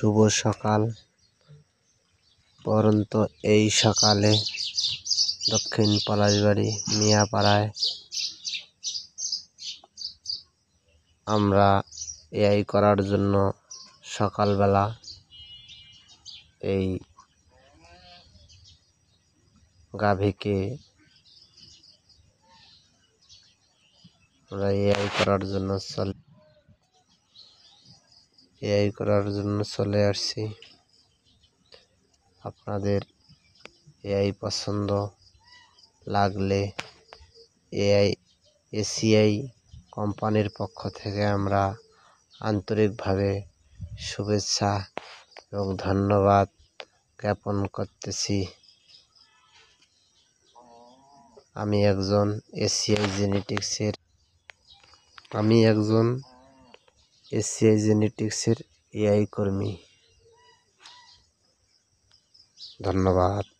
শুভ সকাল। পরন্ত এই সকালে দক্ষিণ পলাশবাড়ি মিয়াপাড়ায় আমরা এআই করার জন্য সকালবেলা এই গাভীকে আমরা এআই করার জন্য চলে আসছি। আপনাদের এআই পছন্দ লাগলে এসিআই কোম্পানির পক্ষ থেকে আমরা আন্তরিকভাবে শুভেচ্ছা এবং ধন্যবাদ জ্ঞাপন করতেছি। আমি একজন এসিআই জেনেটিক্সের এআই কর্মী। ধন্যবাদ।